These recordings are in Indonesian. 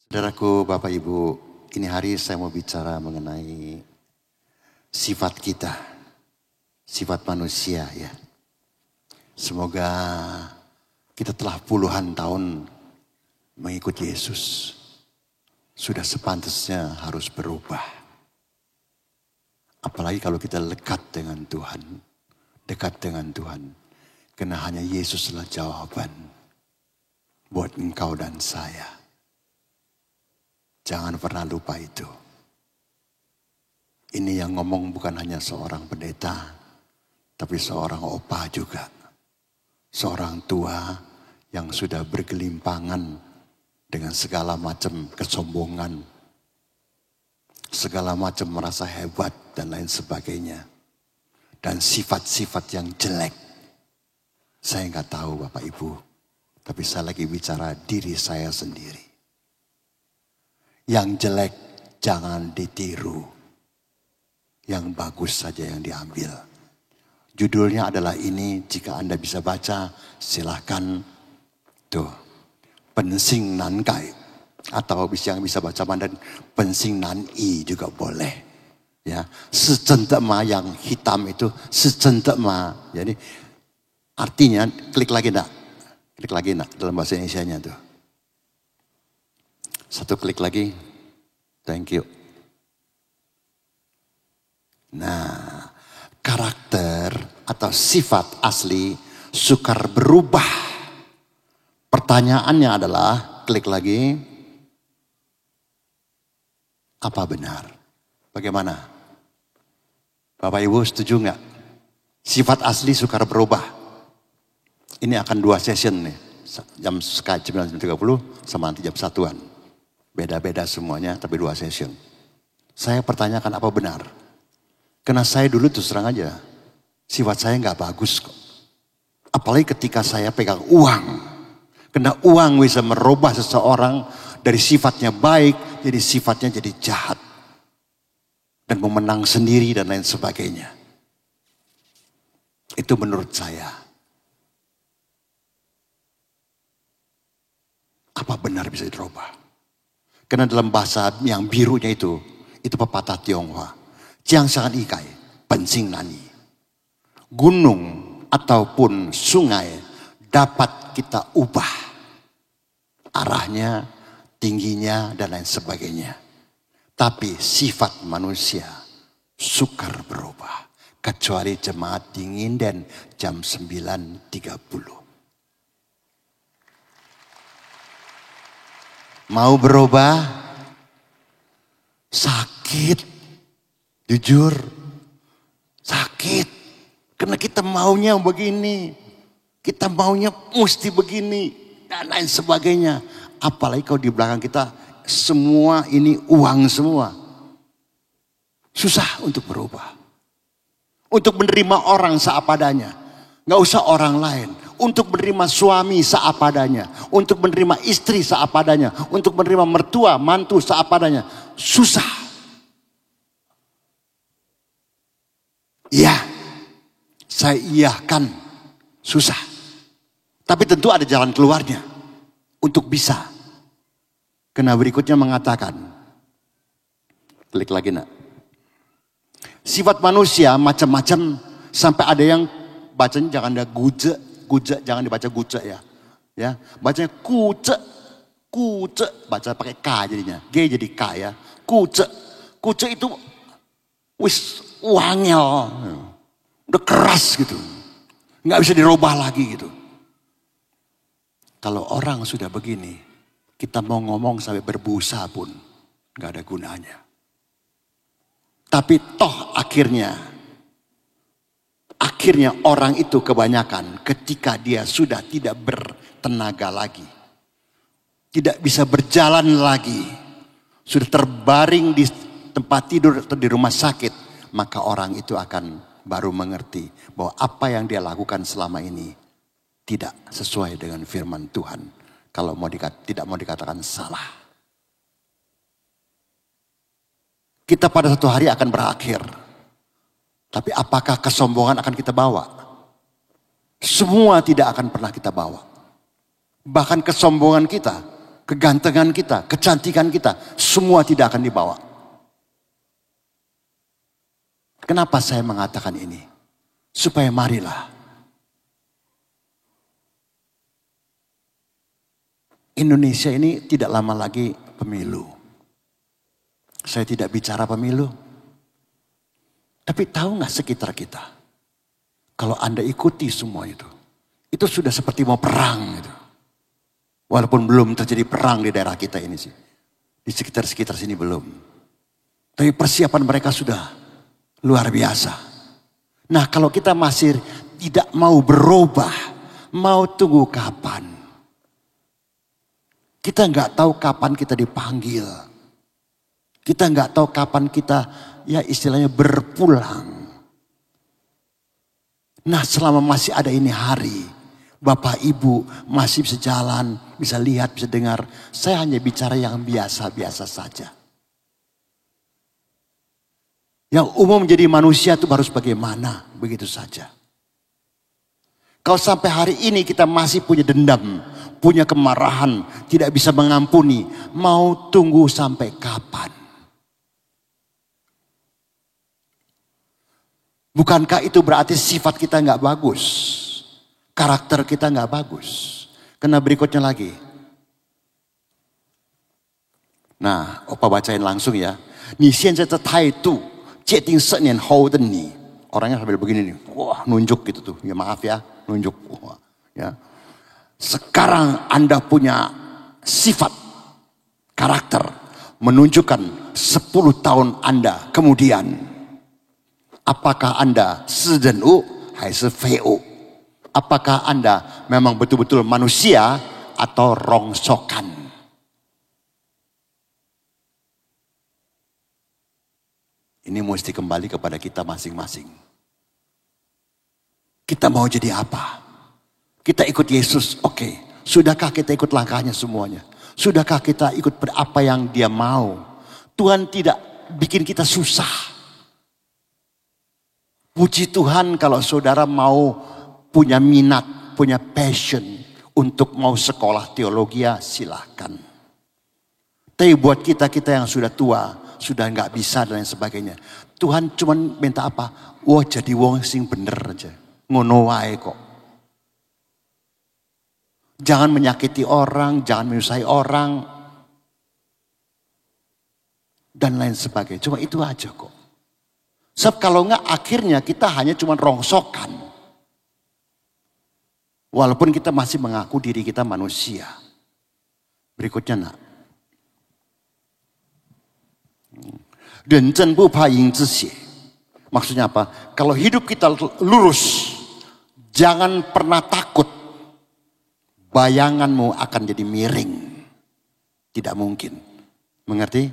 Saudaraku, Bapak Ibu, ini hari saya mau bicara mengenai sifat kita, sifat manusia ya. Semoga kita telah puluhan tahun mengikuti Yesus. Sudah sepantasnya harus berubah. Apalagi kalau kita dekat dengan Tuhan. Dekat dengan Tuhan. Karena hanya Yesuslah jawaban buat engkau dan saya. Jangan pernah lupa itu. Ini yang ngomong bukan hanya seorang pendeta, tapi seorang opa juga. Seorang tua yang sudah bergelimpangan dengan segala macam kesombongan. Segala macam merasa hebat dan lain sebagainya. Dan sifat-sifat yang jelek. Saya nggak tahu Bapak Ibu, tapi saya lagi bicara diri saya sendiri. Yang jelek jangan ditiru. Yang bagus saja yang diambil. Judulnya adalah ini, jika Anda bisa baca silahkan. Tuh, Pensing Nan Kai. Atau yang bisa baca Mandarin, Pensing Nan I juga boleh. Ya, secentema yang hitam itu, secentema. Jadi artinya, klik lagi nak. Klik lagi nak dalam bahasa Indonesianya tuh. Satu klik lagi. Thank you. Nah, karakter atau sifat asli sukar berubah. Pertanyaannya adalah, klik lagi. Apa benar? Bagaimana? Bapak Ibu setuju nggak? Sifat asli sukar berubah. Ini akan 2 session nih. Jam 9.30 sama nanti jam 1-an. Beda-beda semuanya tapi 2 session. Saya pertanyakan apa benar? Karena saya dulu terus terang aja. Sifat saya nggak bagus kok. Apalagi ketika saya pegang uang. Karena uang bisa merubah seseorang dari sifatnya baik jadi sifatnya jadi jahat. Dan memenang sendiri dan lain sebagainya. Itu menurut saya. Apa benar bisa dirubah? Karena dalam bahasa yang birunya itu pepatah Tionghoa. Jiang Shan Ikai, Pensing Nani. Gunung ataupun sungai dapat kita ubah. Arahnya, tingginya dan lain sebagainya. Tapi sifat manusia sukar berubah. Kecuali jemaat dingin dan jam 9.30. Mau berubah? Sakit. Jujur. Sakit. Karena kita maunya begini. Kita maunya mesti begini. Dan lain sebagainya. Apalagi kalau di belakang kita semua ini uang semua. Susah untuk berubah. Untuk menerima orang seadanya. Gak usah orang lain. Untuk menerima suami seadanya. Untuk menerima istri seadanya. Untuk menerima mertua, mantu seadanya. Susah. Iya. Saya iyakan. Susah. Tapi tentu ada jalan keluarnya. Untuk bisa. Karena berikutnya mengatakan. Klik lagi nak. Sifat manusia macam-macam. Sampai ada yang bacanya jangan ada guje. Guje jangan dibaca guje ya. Ya, bacanya kuce. Kuce. Baca pakai K jadinya. G jadi K ya. Kuce. Kuce itu wis wangel. Udah keras gitu. Nggak bisa dirubah lagi gitu. Kalau orang sudah begini. Kita mau ngomong sampai berbusa pun gak ada gunanya. Tapi toh akhirnya orang itu kebanyakan ketika dia sudah tidak bertenaga lagi. Tidak bisa berjalan lagi. Sudah terbaring di tempat tidur atau di rumah sakit. Maka orang itu akan baru mengerti bahwa apa yang dia lakukan selama ini tidak sesuai dengan firman Tuhan. Kalau tidak mau dikatakan salah. Kita pada satu hari akan berakhir. Tapi apakah kesombongan akan kita bawa? Semua tidak akan pernah kita bawa. Bahkan kesombongan kita kegantengan kita, kecantikan kita, semua tidak akan dibawa. Kenapa saya mengatakan ini? Supaya marilah Indonesia ini tidak lama lagi pemilu. Saya tidak bicara pemilu. Tapi tahu gak sekitar kita? Kalau Anda ikuti semua itu sudah seperti mau perang gitu. Walaupun belum terjadi perang di daerah kita ini sih. Di sekitar-sekitar sini belum. Tapi persiapan mereka sudah luar biasa. Nah kalau kita masih tidak mau berubah, mau tunggu kapan? Kita nggak tahu kapan kita dipanggil. Kita nggak tahu kapan kita ya istilahnya berpulang. Nah selama masih ada ini hari, Bapak Ibu masih bisa jalan, bisa lihat, bisa dengar. Saya hanya bicara yang biasa-biasa saja. Yang umum menjadi manusia itu harus bagaimana, begitu saja. Kalau sampai hari ini kita masih punya dendam, punya kemarahan, tidak bisa mengampuni, mau tunggu sampai kapan? Bukankah itu berarti sifat kita nggak bagus? Karakter kita nggak bagus? Karena berikutnya lagi. Nah, Opa bacain langsung ya. 你现在的态度界定10年后的你. Orangnya sambil begini nih. Wah, nunjuk gitu tuh. Ya maaf ya, nunjuk. Wah, ya. Sekarang Anda punya sifat, karakter, menunjukkan 10 tahun Anda kemudian. Apakah Anda 是人物还是废物? Apakah Anda memang betul-betul manusia atau rongsokan? Ini mesti kembali kepada kita masing-masing. Kita mau jadi apa? Kita ikut Yesus, oke. Sudahkah kita ikut langkahnya semuanya? Sudahkah kita ikut apa yang dia mau? Tuhan tidak bikin kita susah. Puji Tuhan kalau saudara mau punya minat, punya passion untuk mau sekolah teologi, silahkan. Tapi buat kita-kita yang sudah tua, sudah nggak bisa dan lain sebagainya. Tuhan cuma minta apa? Wah jadi wong sing bener aja. Ngono wae kok. Jangan menyakiti orang, jangan menyusahi orang. Dan lain sebagainya. Cuma itu aja kok. Sebab kalau enggak akhirnya kita hanya cuma rongsokan. Walaupun kita masih mengaku diri kita manusia. Berikutnya nak. 认真不怕赢之血. Maksudnya apa? Kalau hidup kita lurus, jangan pernah takut. Bayanganmu akan jadi miring. Tidak mungkin. Mengerti?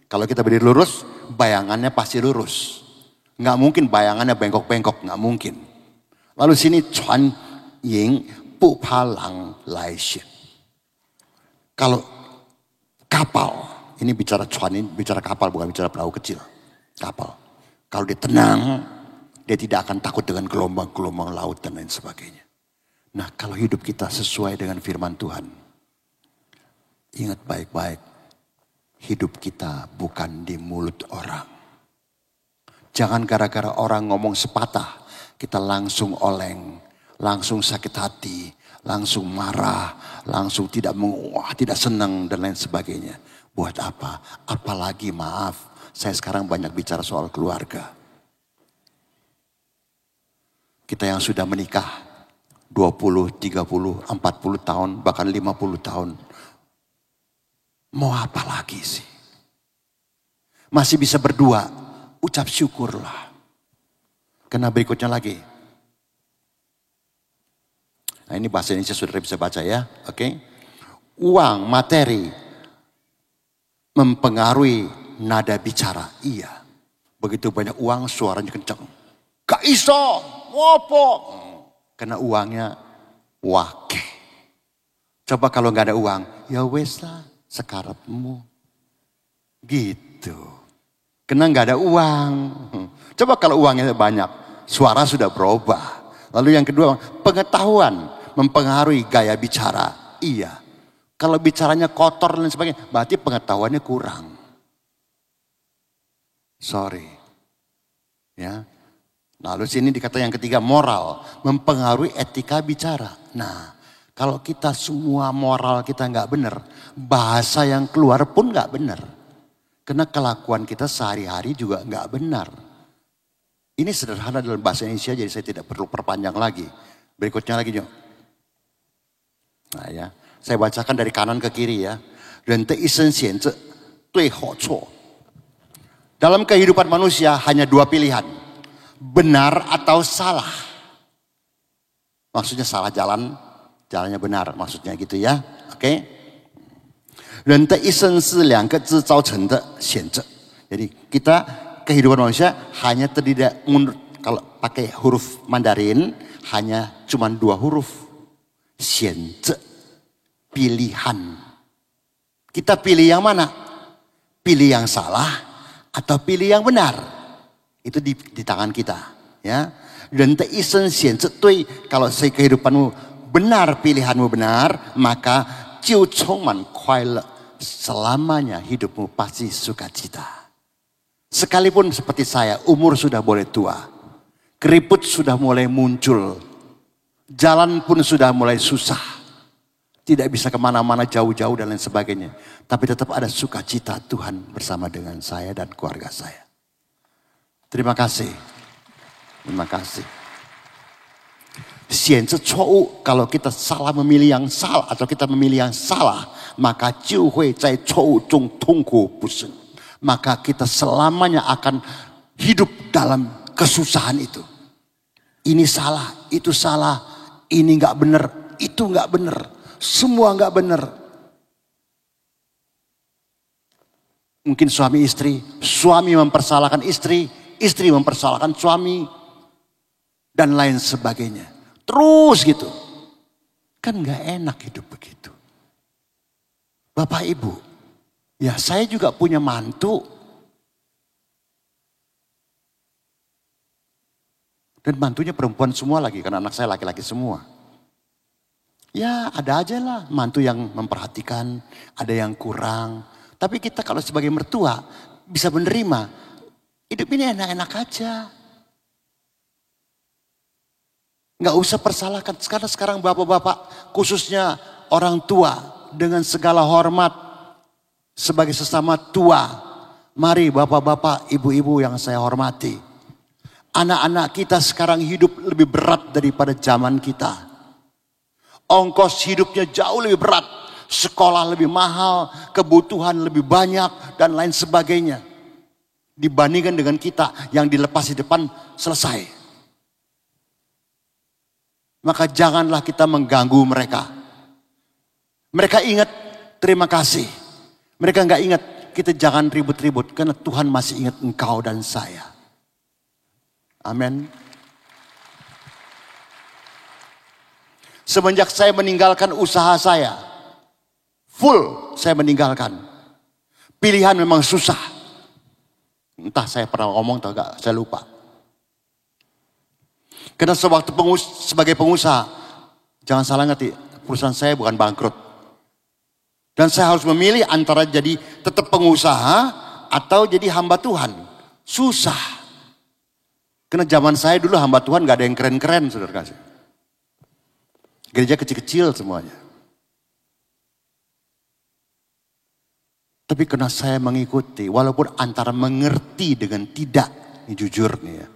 Kalau kita berdiri lurus, bayangannya pasti lurus. Nggak mungkin bayangannya bengkok-bengkok, nggak mungkin. Lalu sini cuan ying bu palang lai xie. Kalau kapal, ini bicara cuan, ini bicara kapal bukan bicara perahu kecil. Kapal. Kalau dia tenang, dia tidak akan takut dengan gelombang-gelombang laut dan lain sebagainya. Nah kalau hidup kita sesuai dengan firman Tuhan, ingat baik-baik, hidup kita bukan di mulut orang. Jangan gara-gara orang ngomong sepatah, kita langsung oleng, langsung sakit hati, langsung marah, langsung tidak senang dan lain sebagainya. Buat apa? Apalagi maaf, saya sekarang banyak bicara soal keluarga. Kita yang sudah menikah 20, 30, 40 tahun, bahkan 50 tahun. Mau apa lagi sih? Masih bisa berdua. Ucap syukurlah. Karena berikutnya lagi. Nah ini bahasa Indonesia saudara bisa baca ya. Oke. Uang, materi. Mempengaruhi nada bicara. Iya. Begitu banyak uang suaranya kencang. Gak iso. Ngopo. Karena uangnya wake. Coba kalau gak ada uang. Ya wes lah. Sekarapmu. Gitu. Karena nggak ada uang. Coba kalau uangnya banyak, suara sudah berubah. Lalu yang kedua, pengetahuan mempengaruhi gaya bicara. Iya. Kalau bicaranya kotor dan sebagainya, berarti pengetahuannya kurang. Sorry. Ya. Lalu sini dikata yang ketiga, moral. Mempengaruhi etika bicara. Nah, kalau kita semua moral kita nggak benar, bahasa yang keluar pun nggak benar. Karena kelakuan kita sehari-hari juga nggak benar. Ini sederhana dalam bahasa Indonesia, jadi saya tidak perlu perpanjang lagi. Berikutnya lagi, Nyok. Nah ya, saya bacakan dari kanan ke kiri ya. Dalam kehidupan manusia hanya dua pilihan. Benar atau salah. Maksudnya salah jalan, jalannya benar. Maksudnya gitu ya. Oke. Jadi kita kehidupan manusia hanya terdiri, kalau pakai huruf Mandarin, hanya cuma dua huruf. Pilihan. Kita pilih yang mana? Pilih yang salah atau pilih yang benar? Itu di tangan kita, ya. Dan kalau kehidupanmu benar, pilihanmu benar, maka selamanya hidupmu pasti sukacita. Sekalipun seperti saya, umur sudah boleh tua, keriput sudah mulai muncul, jalan pun sudah mulai susah. Tidak bisa kemana-mana jauh-jauh dan lain sebagainya. Tapi tetap ada sukacita Tuhan bersama dengan saya dan keluarga saya. Terima kasih. Terima kasih. Kalau kita salah memilih yang salah atau kita memilih yang salah, maka maka kita selamanya akan hidup dalam kesusahan itu. Ini salah, itu salah, ini nggak benar, itu nggak benar. Semua nggak benar. Mungkin suami istri, suami mempersalahkan istri, istri mempersalahkan suami, dan lain sebagainya. Terus gitu. Kan nggak enak hidup begitu. Bapak Ibu, ya saya juga punya mantu. Dan mantunya perempuan semua lagi, karena anak saya laki-laki semua. Ya ada aja lah mantu yang memperhatikan, ada yang kurang. Tapi kita kalau sebagai mertua bisa menerima. Hidup ini enak-enak aja. Nggak usah persalahkan. Sekarang bapak-bapak, khususnya orang tua, dengan segala hormat sebagai sesama tua. Mari bapak-bapak, ibu-ibu yang saya hormati. Anak-anak kita sekarang hidup lebih berat daripada zaman kita. Ongkos hidupnya jauh lebih berat. Sekolah lebih mahal, kebutuhan lebih banyak, dan lain sebagainya. Dibandingkan dengan kita yang dilepas di depan selesai. Maka janganlah kita mengganggu mereka. Mereka ingat terima kasih. Mereka nggak ingat kita jangan ribut-ribut. Karena Tuhan masih ingat engkau dan saya. Amin. Semenjak saya meninggalkan usaha saya, full saya meninggalkan. Pilihan memang susah. Entah saya pernah ngomong atau enggak, saya lupa. Karena sewaktu sebagai pengusaha, jangan salah ngerti, perusahaan saya bukan bangkrut. Dan saya harus memilih antara jadi tetap pengusaha atau jadi hamba Tuhan. Susah. Karena zaman saya dulu hamba Tuhan gak ada yang keren-keren, saudara kasih. Gereja kecil-kecil semuanya. Tapi karena saya mengikuti, walaupun antara mengerti dengan tidak, ini jujur nih ya,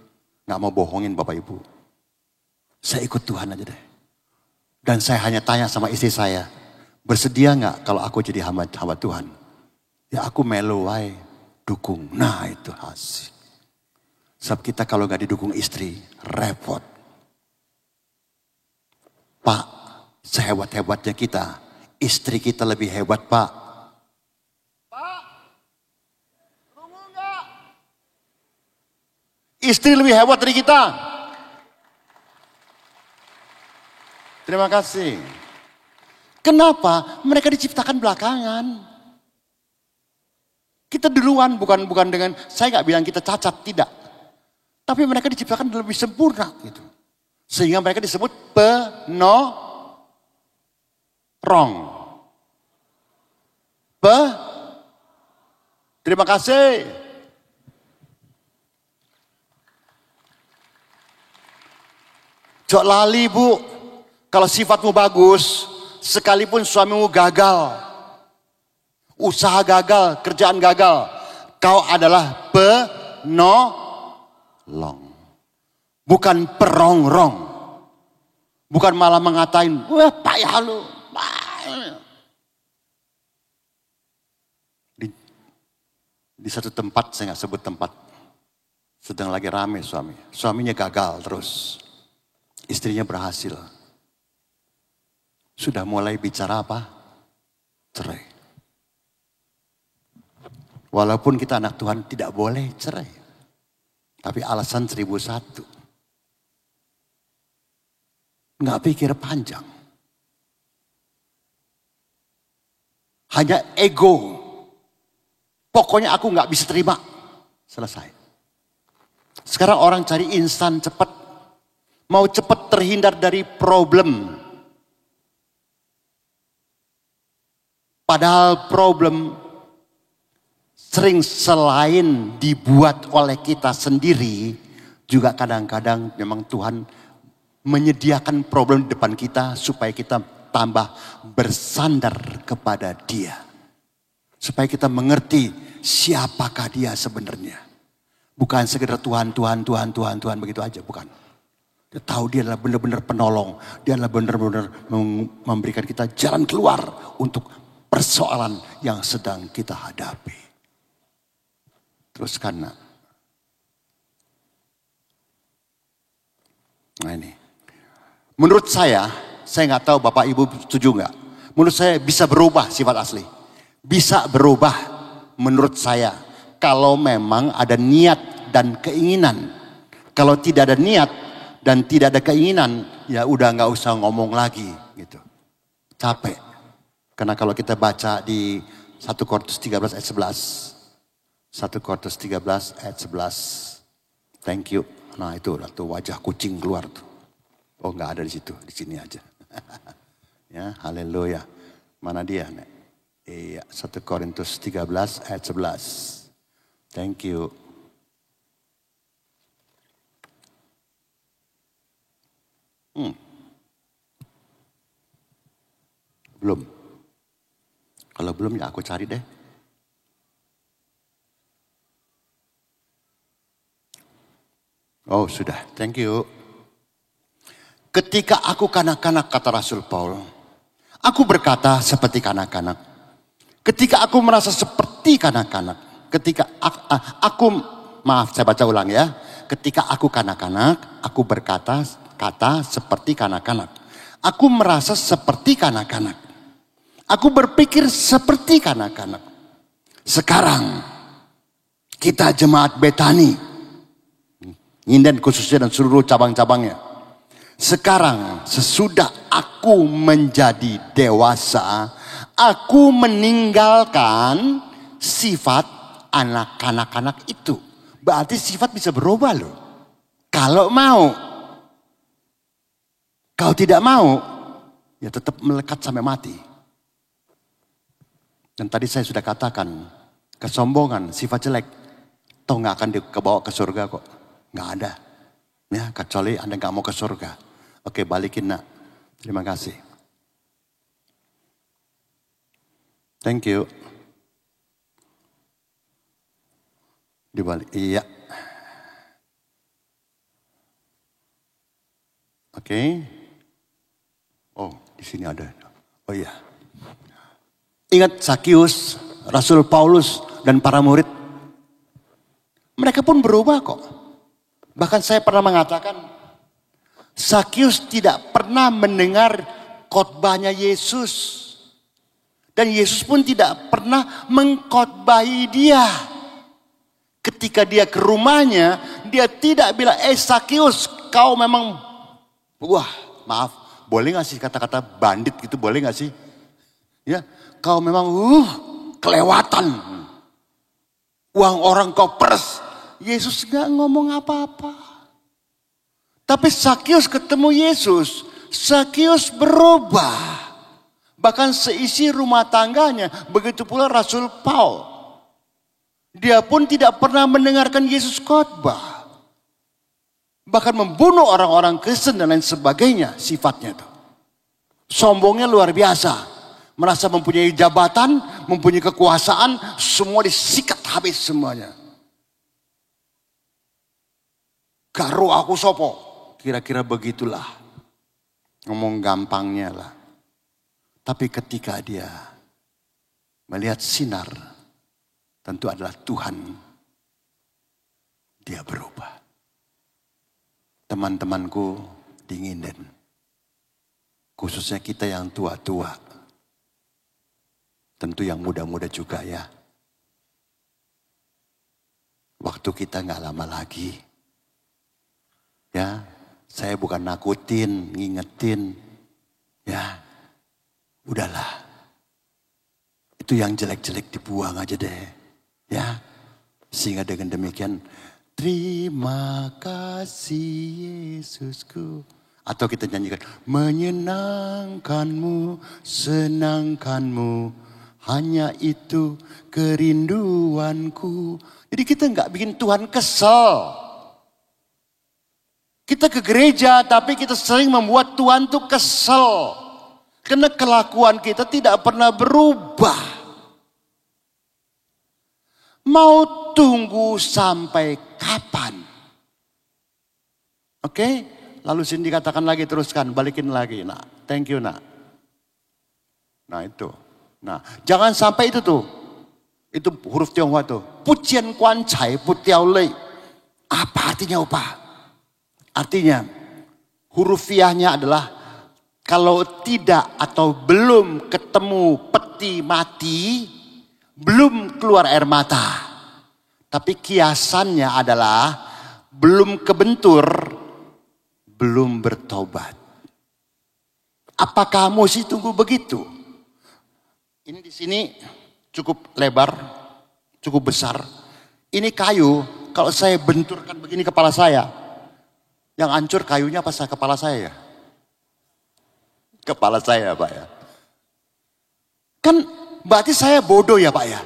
gak mau bohongin Bapak Ibu. Saya ikut Tuhan aja deh. Dan saya hanya tanya sama istri saya, bersedia gak kalau aku jadi hamba Tuhan? Ya aku melo wae, dukung. Nah itu hasil. Sebab kita kalau gak didukung istri, repot. Pak, sehebat-hebatnya kita, istri kita lebih hebat, Pak. Pak, tunggu enggak? Istri lebih hebat dari kita. Terima kasih. Kenapa? Mereka diciptakan belakangan. Kita duluan, bukan dengan, saya nggak bilang kita cacat, tidak. Tapi mereka diciptakan lebih sempurna gitu. Sehingga mereka disebut penorong. Terima kasih. Jok lali bu, kalau sifatmu bagus, sekalipun suamimu gagal, usaha gagal, kerjaan gagal, kau adalah penolong. Bukan perongrong. Bukan malah mengatain, wah payah lu. Di satu tempat, saya nggak sebut tempat, sedang lagi rame suami. Suaminya gagal terus. Istrinya berhasil. Sudah mulai bicara apa? Cerai. Walaupun kita anak Tuhan tidak boleh cerai. Tapi alasan 1001. Nggak pikir panjang. Hanya ego. Pokoknya aku nggak bisa terima. Selesai. Sekarang orang cari instan cepat. Mau cepat terhindar dari problem. Padahal problem sering selain dibuat oleh kita sendiri, juga kadang-kadang memang Tuhan menyediakan problem di depan kita supaya kita tambah bersandar kepada Dia. Supaya kita mengerti siapakah Dia sebenarnya. Bukan sekedar Tuhan begitu aja, bukan. Dia tahu dia adalah benar-benar penolong. Dia adalah benar-benar memberikan kita jalan keluar untuk persoalan yang sedang kita hadapi. Teruskan nak. Nah ini. Menurut saya nggak tahu Bapak Ibu setuju nggak. Menurut saya bisa berubah sifat asli. Bisa berubah menurut saya. Kalau memang ada niat dan keinginan. Kalau tidak ada niat dan tidak ada keinginan, ya udah nggak usah ngomong lagi gitu. Capek. Karena kalau kita baca di 1 Korintus 13 ayat 11. 1 Korintus 13 ayat 11. Thank you. Nah itu wajah kucing keluar tuh. Oh nggak ada di situ, di sini aja. Ya, haleluya. Mana dia, Nek? Iya, 1 Korintus 13 ayat 11. Thank you. Belum. Kalau belum ya aku cari deh. Oh sudah, thank you. Ketika aku kanak-kanak, kata Rasul Paul, aku berkata seperti kanak-kanak. Ketika aku merasa seperti kanak-kanak, saya baca ulang ya. Ketika aku kanak-kanak, aku berkata seperti kanak-kanak. Aku merasa seperti kanak-kanak. Aku berpikir seperti kanak-kanak. Sekarang kita jemaat Betani, Nyinden khususnya dan seluruh cabang-cabangnya. Sekarang sesudah aku menjadi dewasa, aku meninggalkan sifat anak-anak itu. Berarti sifat bisa berubah loh. Kalau mau. Kalau tidak mau, ya tetap melekat sampai mati. Dan tadi saya sudah katakan, kesombongan, sifat jelek, toh nggak akan dibawa ke surga kok. Nggak ada. Ya, kecuali Anda nggak mau ke surga. Oke, balikin nak. Terima kasih. Thank you. Dibalik. Iya. Oke. Oh, di sini ada. Oh iya. Ingat Sakius, Rasul Paulus, dan para murid. Mereka pun berubah kok. Bahkan saya pernah mengatakan, Sakius tidak pernah mendengar khotbahnya Yesus. Dan Yesus pun tidak pernah mengkhotbahi dia. Ketika dia ke rumahnya, dia tidak bilang, Sakius, kau memang, wah maaf. Boleh gak sih kata-kata bandit gitu, boleh gak sih? Ya, kau memang kelewatan. Uang orang kau peres. Yesus gak ngomong apa-apa. Tapi Sakius ketemu Yesus. Sakius berubah. Bahkan seisi rumah tangganya. Begitu pula Rasul Paul. Dia pun tidak pernah mendengarkan Yesus khotbah. Bahkan membunuh orang-orang Kristen dan lain sebagainya sifatnya itu. Sombongnya luar biasa. Merasa mempunyai jabatan, mempunyai kekuasaan, semua disikat habis semuanya. Karo aku sopo. Kira-kira begitulah. Ngomong gampangnya lah. Tapi ketika dia melihat sinar, tentu adalah Tuhan. Dia berubah. Teman-temanku di Nginden, khususnya kita yang tua-tua, tentu yang muda-muda juga ya. Waktu kita nggak lama lagi. Ya, saya bukan nakutin, ngingetin. Ya, udahlah. Itu yang jelek-jelek dibuang aja deh. Ya, sehingga dengan demikian, terima kasih Yesusku. Atau kita nyanyikan, menyenangkanmu, senangkanmu, hanya itu kerinduanku. Jadi kita nggak bikin Tuhan kesel. Kita ke gereja tapi kita sering membuat Tuhan tuh kesel. Karena kelakuan kita tidak pernah berubah. Mau tunggu sampai kapan? Oke? Lalu Cindy katakan lagi, teruskan, balikin lagi. Nah, thank you nak. Nah itu. Nah, jangan sampai itu tuh. Itu huruf Tionghoa tuh. Pujian kuan cai putiao lei. Apa artinya apa? Artinya hurufiahnya adalah kalau tidak atau belum ketemu peti mati, belum keluar air mata. Tapi kiasannya adalah belum kebentur, belum bertobat. Apakah mesti tunggu begitu? Ini di sini cukup lebar, cukup besar. Ini kayu, kalau saya benturkan begini kepala saya, yang hancur kayunya apa kepala saya ya? Kepala saya Pak ya. Kan berarti saya bodoh ya Pak ya.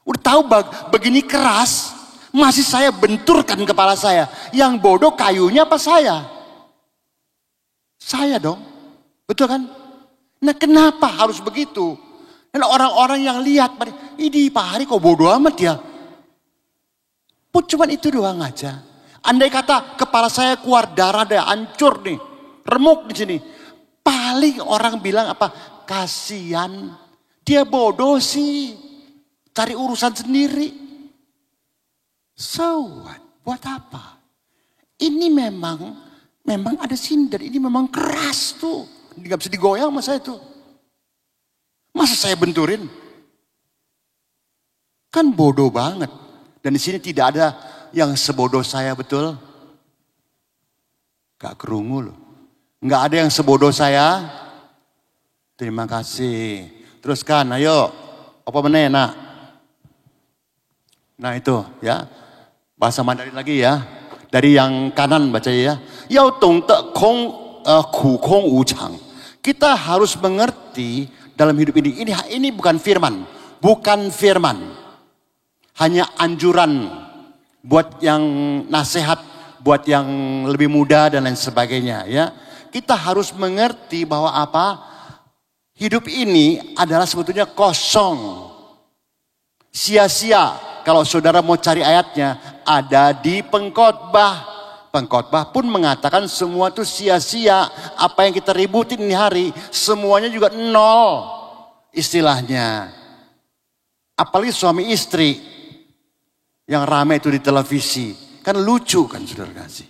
Udah tahu begini keras, masih saya benturkan kepala saya. Yang bodoh kayunya apa saya? Saya dong. Betul kan? Nah kenapa harus begitu? Dan orang-orang yang lihat, ini Pak Hari kok bodoh amat ya. Cuman itu doang aja. Andai kata kepala saya keluar darah deh, hancur nih, remuk di sini. Paling orang bilang apa? Kasihan, dia bodoh sih, cari urusan sendiri. So what? Buat apa? Ini memang ada sinder, ini memang keras tuh, nggak bisa digoyang sama saya tuh. Masa saya benturin? Kan bodoh banget. Dan di sini tidak ada yang sebodoh saya, betul? Gak kerungu loh. Gak ada yang sebodoh saya. Terima kasih. Teruskan, ayo. Apa meneh nak? Nah itu ya. Bahasa Mandarin lagi ya. Dari yang kanan baca ya. Yao dong de kong ku kong wu chang. Kita harus mengerti dalam hidup ini. Ini bukan firman. Bukan firman. Hanya anjuran. Buat yang nasihat, buat yang lebih muda dan lain sebagainya ya. Kita harus mengerti bahwa apa? Hidup ini adalah sebetulnya kosong. Sia-sia. Kalau saudara mau cari ayatnya, ada di pengkhotbah. Pengkhotbah pun mengatakan semua itu sia-sia. Apa yang kita ributin ini hari, semuanya juga nol. Istilahnya. Apalagi suami istri. Yang ramai itu di televisi. Kan lucu kan saudara kasih.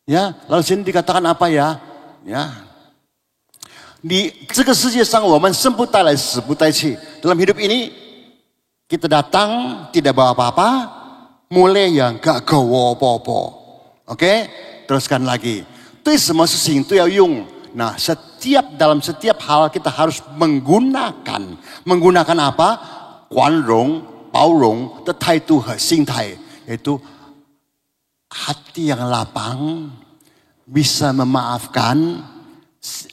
Ya, lalu sini dikatakan apa ya? Ya. Di dalam hidup ini kita datang tidak bawa apa-apa, mulai yang gak gawa apa-apa. Oke? Teruskan lagi. Nah, dalam setiap hal kita harus menggunakan apa? Kuanrong, Paurong, tetaitu singtai, yaitu hati yang lapang, bisa memaafkan,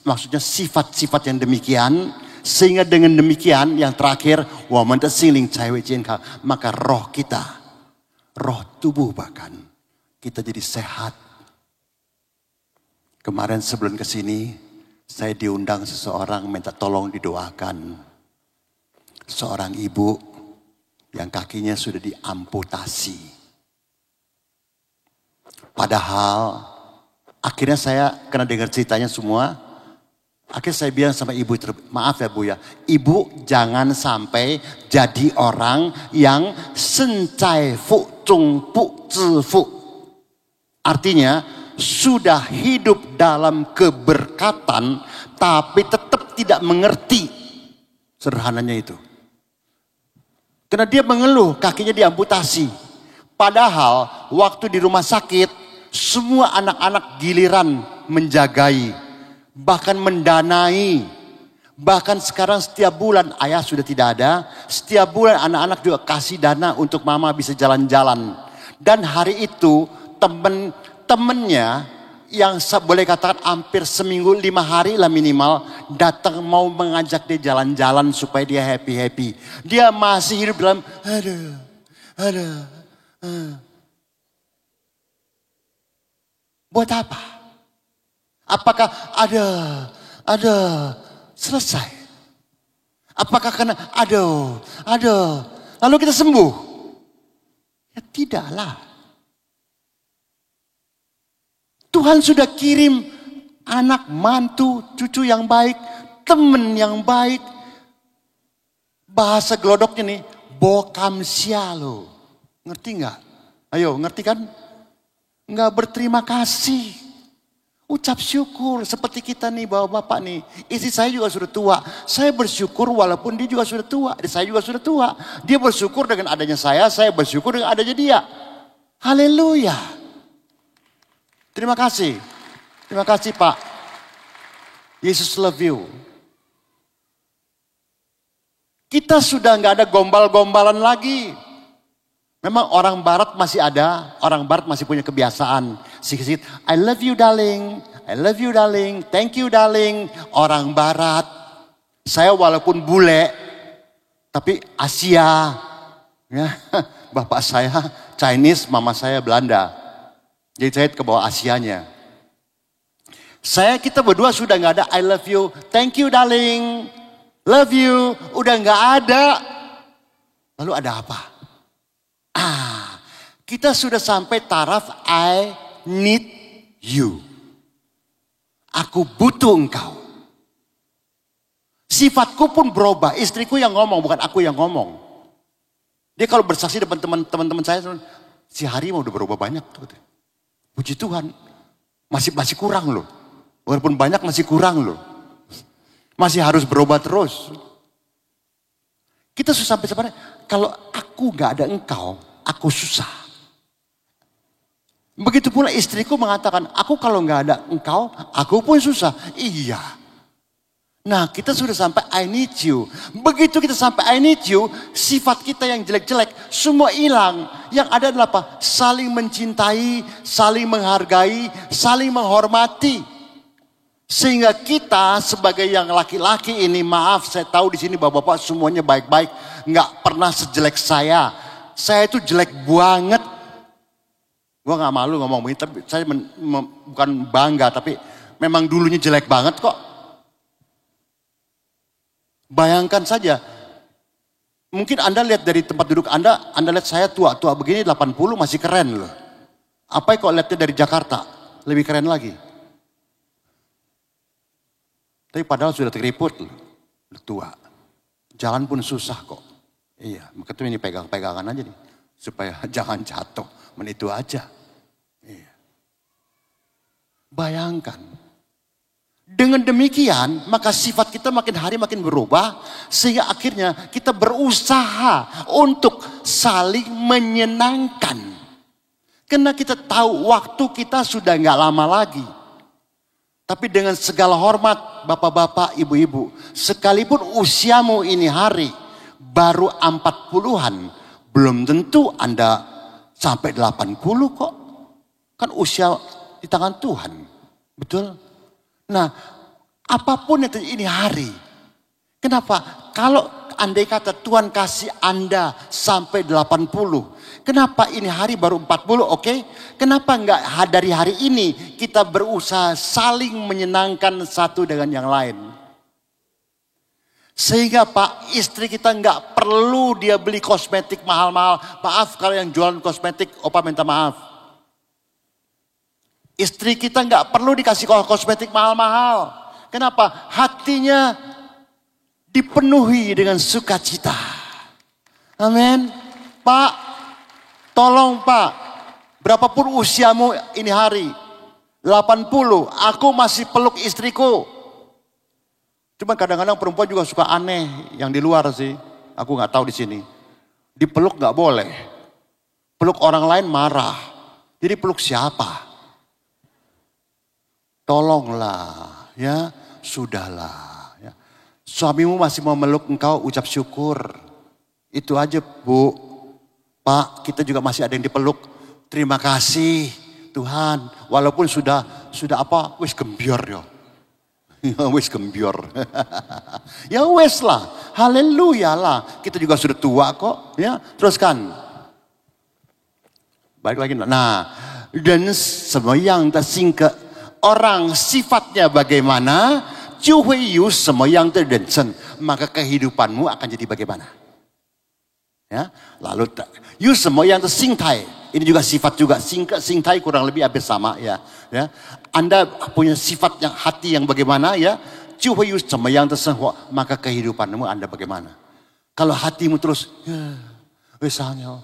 maksudnya sifat-sifat yang demikian, Sehingga dengan demikian yang terakhir, maka roh kita, roh tubuh bahkan, kita jadi sehat. Kemarin sebelum kesini, saya diundang seseorang minta tolong didoakan. Seorang ibu yang kakinya sudah diamputasi. Padahal akhirnya saya kena dengar ceritanya semua. Akhirnya saya bilang sama ibu, maaf ya Bu ya. Ibu jangan sampai jadi orang yang sencai fu chung pu zi fu. Artinya sudah hidup dalam keberkatan tapi tetap tidak mengerti. Sederhananya itu. Karena dia mengeluh kakinya diamputasi. Padahal waktu di rumah sakit semua anak-anak giliran menjagai. Bahkan mendanai. Bahkan sekarang setiap bulan ayah sudah tidak ada. Setiap bulan anak-anak juga kasih dana untuk mama bisa jalan-jalan. Dan hari itu temen-temennya yang boleh katakan hampir seminggu 5 hari lah minimal datang mau mengajak dia jalan-jalan supaya dia happy-happy. Dia masih hidup dalam aduh. Buat apa? Apakah ada selesai? Apakah karena aduh lalu kita sembuh? Ya tidaklah. Tuhan sudah kirim anak, mantu, cucu yang baik, teman yang baik. Bahasa gelodoknya nih, bokam sialo. Ngerti nggak? Ayo, ngerti kan? Nggak berterima kasih. Ucap syukur seperti kita nih bapak-bapak nih. Istri saya juga sudah tua. Saya bersyukur walaupun dia juga sudah tua. Saya juga sudah tua. Dia bersyukur dengan adanya saya bersyukur dengan adanya dia. Haleluya. Terima kasih. Terima kasih Pak. Yesus love you. Kita sudah nggak ada gombal-gombalan lagi. Memang orang barat masih ada. Orang barat masih punya kebiasaan. Sikit-sikit, I love you darling. I love you darling. Thank you darling. Orang barat. Saya walaupun bule. Tapi Asia. Ya, bapak saya Chinese, mama saya Belanda. Jadi saya ke bawah Asianya. Kita berdua sudah nggak ada I love you, thank you darling, love you, udah nggak ada. Lalu ada apa? Kita sudah sampai taraf I need you. Aku butuh engkau. Sifatku pun berubah, istriku yang ngomong, bukan aku yang ngomong. Dia kalau bersaksi depan teman-teman saya, si Hari mau udah berubah banyak tuh. Puji Tuhan, masih kurang loh. Walaupun banyak masih kurang loh. Masih harus berubah terus. Kita susah sampai sebenarnya, kalau aku gak ada engkau, aku susah. Begitu pula istriku mengatakan, aku kalau gak ada engkau, aku pun susah. Iya. Nah kita sudah sampai I need you. Begitu kita sampai I need you, sifat kita yang jelek-jelek semua hilang. Yang ada adalah apa? Saling mencintai, saling menghargai, saling menghormati. Sehingga kita sebagai yang laki-laki ini, maaf saya tahu di sini bapak-bapak semuanya baik-baik. Nggak pernah sejelek saya. Saya itu jelek banget. Gue nggak malu ngomong begini, tapi saya bukan bangga, tapi memang dulunya jelek banget kok. Bayangkan saja, mungkin Anda lihat dari tempat duduk Anda lihat saya tua-tua begini 80 masih keren loh. Apa kok lihatnya dari Jakarta, lebih keren lagi. Tapi padahal sudah terkeriput loh, tua. Jalan pun susah kok. Iya, maka itu ini pegang-pegangan aja nih. Supaya jangan jatuh, itu aja. Iya. Bayangkan. Dengan demikian, maka sifat kita makin hari makin berubah. Sehingga akhirnya kita berusaha untuk saling menyenangkan. Karena kita tahu waktu kita sudah nggak lama lagi. Tapi dengan segala hormat bapak-bapak, ibu-ibu. Sekalipun usiamu ini hari baru 40-an. Belum tentu Anda sampai 80 kok. Kan usia di tangan Tuhan. Betul? Nah, apapun yang terjadi ini hari, Kenapa? Kalau andai kata Tuhan kasih Anda sampai 80. Kenapa ini hari baru 40, oke? Kenapa enggak dari hari ini kita berusaha saling menyenangkan satu dengan yang lain? Sehingga Pak, istri kita enggak perlu dia beli kosmetik mahal-mahal. Maaf kalau yang jualan kosmetik, Opa minta maaf. Istri kita enggak perlu dikasih kosmetik mahal-mahal. Kenapa? Hatinya dipenuhi dengan sukacita. Amin. Pak, tolong Pak, berapapun usiamu ini hari, 80, aku masih peluk istriku. Cuma kadang-kadang perempuan juga suka aneh yang di luar sih. Aku nggak tahu di sini. Dipeluk nggak boleh. Peluk orang lain marah. Jadi peluk siapa? Tolonglah, ya, sudahlah. Suamimu masih mau meluk engkau, ucap syukur. Itu aja Bu. Pak, kita juga masih ada yang dipeluk. Terima kasih Tuhan. Walaupun sudah apa, wis gembior ya. Wis gembior. Ya wis lah. Haleluya lah. Kita juga sudah tua kok. Ya, teruskan. Balik lagi. Nah, dan semua yang tersingkir. Orang sifatnya bagaimana? Maka kehidupanmu akan jadi bagaimana? Ya, lalu yu semua yang tersingtai. Ini juga sifat juga singtai kurang lebih hampir sama ya. Ya, Anda punya sifat yang hati yang bagaimana ya? Semua yang tersengwa, maka kehidupanmu Anda bagaimana? Kalau hatimu terus, ya, misalnya,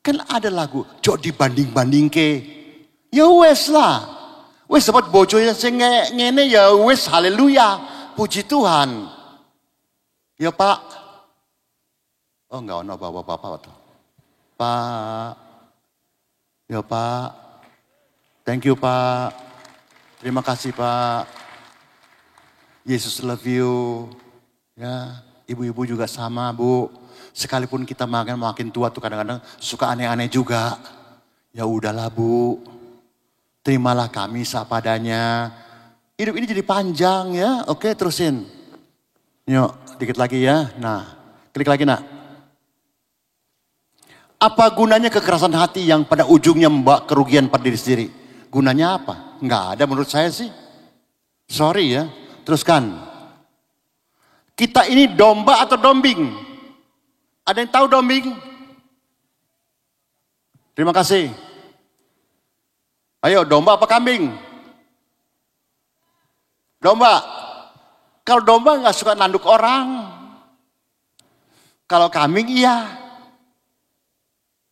kan ada lagu, jok dibanding-banding ke, ya wes lah. Wes dapat bojo yang ngene ya wes haleluya. Puji Tuhan. Ya Pak. Oh enggak ono bapak-bapak tuh. Pak. Ya Pak. Thank you Pak. Terima kasih Pak. Yesus love you. Ya, ibu-ibu juga sama Bu. Sekalipun kita makin tua tuh kadang-kadang suka aneh-aneh juga. Ya udahlah Bu. Terimalah kami seadanya. Hidup ini jadi panjang ya. Oke, terusin. Yuk, dikit lagi ya. Nah, klik lagi nak. Apa gunanya kekerasan hati yang pada ujungnya membawa kerugian pada diri sendiri? Gunanya apa? Enggak ada menurut saya sih. Sorry ya. Teruskan. Kita ini domba atau dombing? Ada yang tahu dombing? Terima kasih. Ayo, domba apa kambing? Domba. Kalau domba nggak suka nanduk orang. Kalau kambing iya.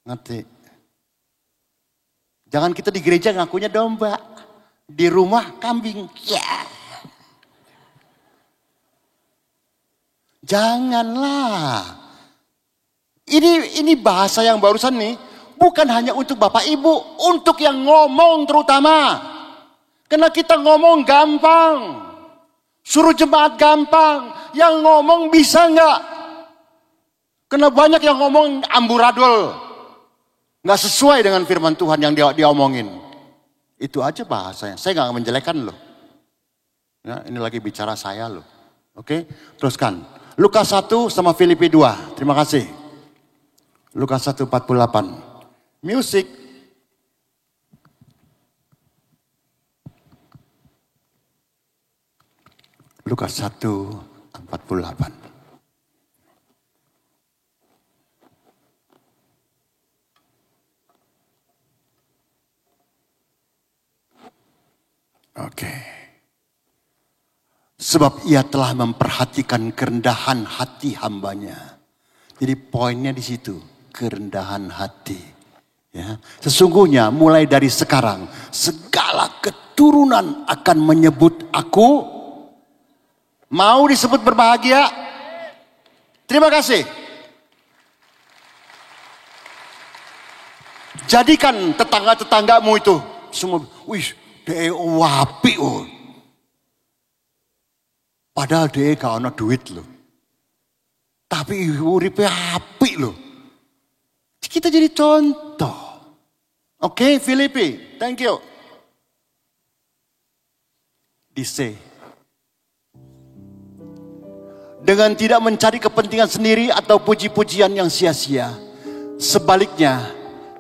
Ngerti? Jangan kita di gereja ngakunya domba. Di rumah kambing. Ya. Janganlah. Ini bahasa yang barusan nih. Bukan hanya untuk Bapak Ibu, untuk yang ngomong terutama. Karena kita ngomong gampang. Suruh jemaat gampang. Yang ngomong bisa enggak? Karena banyak yang ngomong amburadul. Enggak sesuai dengan firman Tuhan yang dia omongin. Itu aja bahasanya. Saya enggak menjelekkan loh. Ya, ini lagi bicara saya loh. Oke, teruskan. Lukas 1 sama Filipi 2. Terima kasih. Lukas 1:48. Music. Lukas 1:48. Oke. Sebab ia telah memperhatikan kerendahan hati hambanya. Jadi poinnya di situ, kerendahan hati. Ya, sesungguhnya mulai dari sekarang segala keturunan akan menyebut aku. Mau disebut berbahagia? Terima kasih. Jadikan tetangga-tetanggamu itu semua, wih, dia wapi oh. Padahal dia gak ada duit loh. Tapi uripe apik loh. Kita jadi contoh. Oke, Filipi, thank you. DC. dengan tidak mencari kepentingan sendiri atau puji-pujian yang sia-sia. Sebaliknya,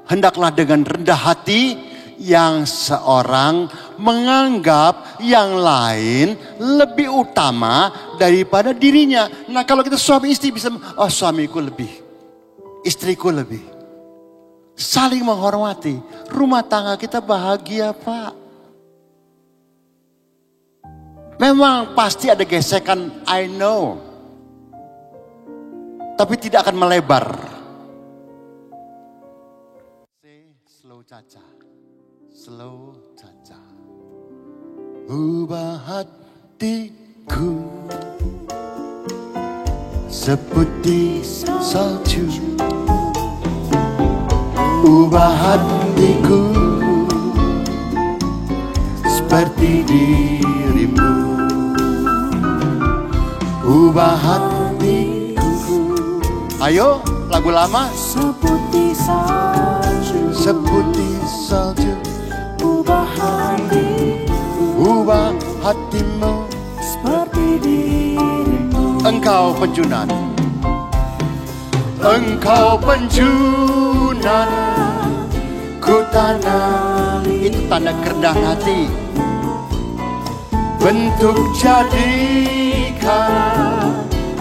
hendaklah dengan rendah hati yang seorang menganggap yang lain lebih utama daripada dirinya. Nah, kalau kita suami istri bisa, oh suamiku lebih, istriku lebih. Saling menghormati, rumah tangga kita bahagia, Pak. Memang pasti ada gesekan, I know. Tapi tidak akan melebar. Slow Caca. Slow Caca. Ubah hatiku seputih salju. Ubah hatiku seperti dirimu. Ubah hatiku. Ayo, lagu lama. Seputih salju, Seputih salju. ubah hatiku, Ubah hatimu seperti dirimu. Engkau penjunan. Engkau penjunan, ku tanami. Itu tanda kerendahan hati. Bentuk jadikan,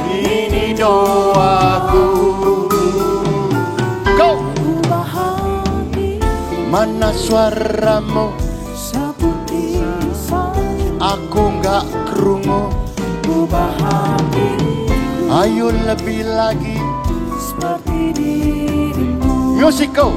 ini doaku. Go! Ubah hatiku, Mana suaramu? seputih salju, Aku nggak kerungu. ubah hatiku, Ayo lebih lagi. seperti dirimu. Music go!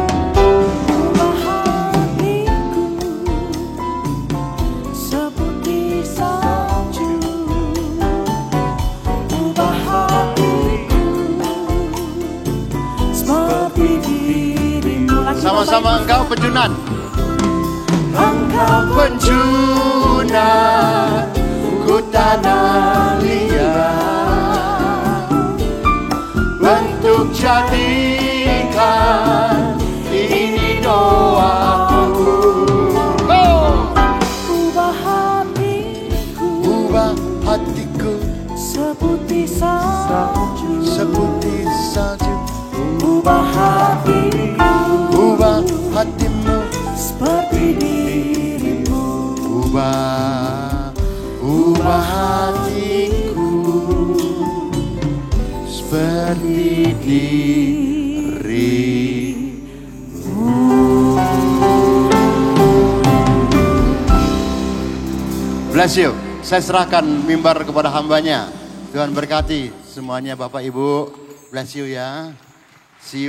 Ubah hatiku, seputih salju, ubah hatiku, seperti dirimu. Lagi Sama-sama Bapak Ibu. engkau penjunan. Engkau Penjunan, ku tanah liat. Bentuk jadikan, ini doaku. Go! ubah hatiku, Ubah hatiku seputih salju, seputih salju. ubah hatiku, Ubah hatimu. seperti dirimu. Ubah hatiku seperti dirimu. Bless you. Saya serahkan mimbar kepada hambanya. Tuhan berkati semuanya Bapak Ibu. Bless you ya. See you.